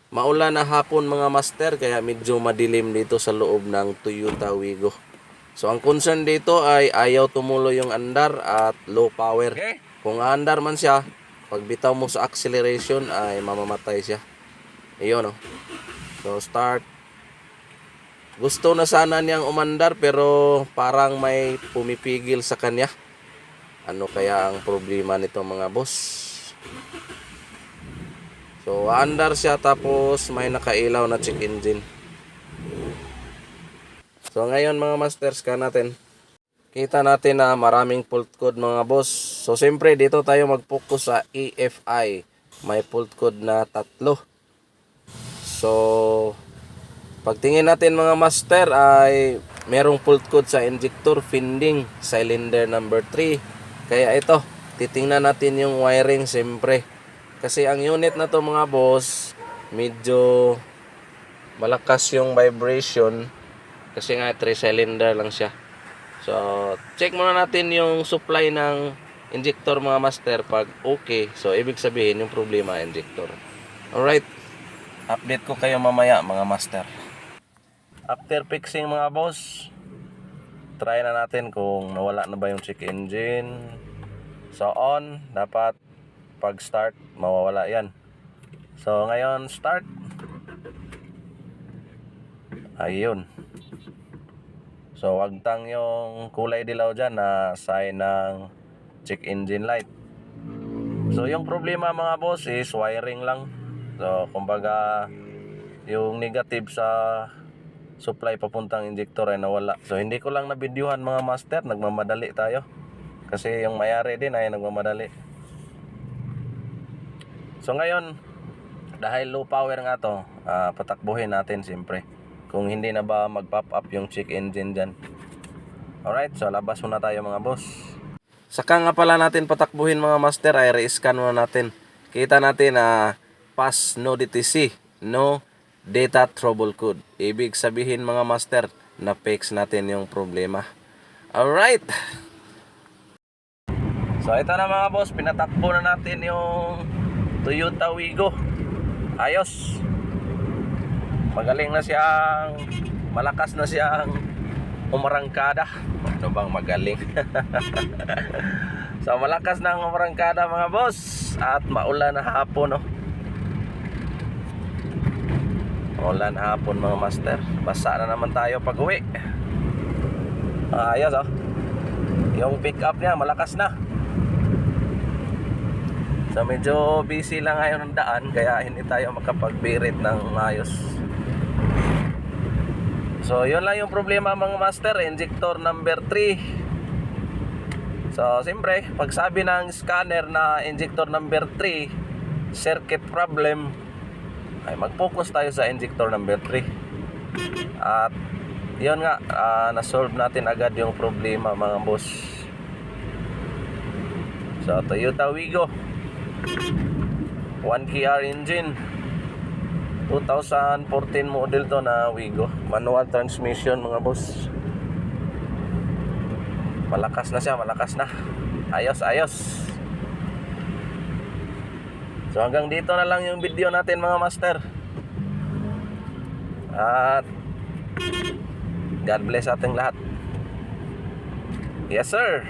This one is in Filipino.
Maulan na hapon mga master, kaya medyo madilim dito sa loob ng Toyota Wigo. So ang concern dito ay ayaw tumulo yung andar at low power. Kung andar man siya, pag bitaw mo sa acceleration ay mamamatay siya. Ayun, no? So start. Gusto na sana niyang umandar pero parang may pumipigil sa kanya. Ano kaya ang problema nito mga boss? So andar siya tapos may nakailaw na check engine. So ngayon mga masters ka natin, kita natin na maraming fault code mga boss. So siyempre dito tayo mag-focus sa EFI. May fault code na 3. So pagtingin natin mga master ay merong fault code sa injector finding cylinder number 3. Kaya ito, titingnan natin yung wiring siyempre. Kasi ang unit na to mga boss, medyo malakas yung vibration. Kasi nga 3 cylinder lang siya. So check muna natin yung supply ng injector mga master. Pag okay, so ibig sabihin yung problema injector. Alright, update ko kayo mamaya mga master. After fixing mga boss, try na natin kung nawala na ba yung check engine. So on, dapat pag start mawawala yan. So ngayon start. Ayun. So wagtang yung kulay dilaw dyan na sign ng check engine light. So yung problema mga boss is wiring lang. So kumbaga yung negative sa supply papuntang injector ay nawala. So hindi ko lang nabidyuhan mga master, nagmamadali tayo. Kasi yung mayari din ay nagmamadali. So ngayon, dahil low power nga to, patakbuhin natin siyempre. Kung hindi na ba mag-pop up yung check engine dyan. Alright, so labas muna tayo mga boss. Saka nga pala natin patakbuhin mga master ay re-scan muna natin. Kita natin na pass no DTC, no data trouble code. Ibig sabihin mga master, na-fix natin yung problema. Alright. So ito na mga boss, pinatakbo na natin yung Toyota Wigo. Ayos. Magaling na siyang, malakas na siyang umarangkada. Ano bang magaling? So malakas na ang umarangkada mga boss. At maulan na hapon, no? Maulan na hapon mga master. Basa na naman tayo pag uwi. Ayos, oh. Yung pick up niya malakas na. So medyo busy lang ngayon ang daan, kaya hindi tayo makapagbirit ng ayos. So yun lang yung problema mga master, injector number 3. So siyempre, pag sabi ng scanner na injector number 3 circuit problem, ay mag-focus tayo sa injector number 3. At yun nga, na-solve natin agad yung problema mga boss. So Toyota Wigo 1KR engine, 2014 model to na Wigo, manual transmission mga boss. Malakas na siya, malakas na. Ayos, ayos. So hanggang dito na lang yung video natin mga master. At God bless ating lahat. Yes sir.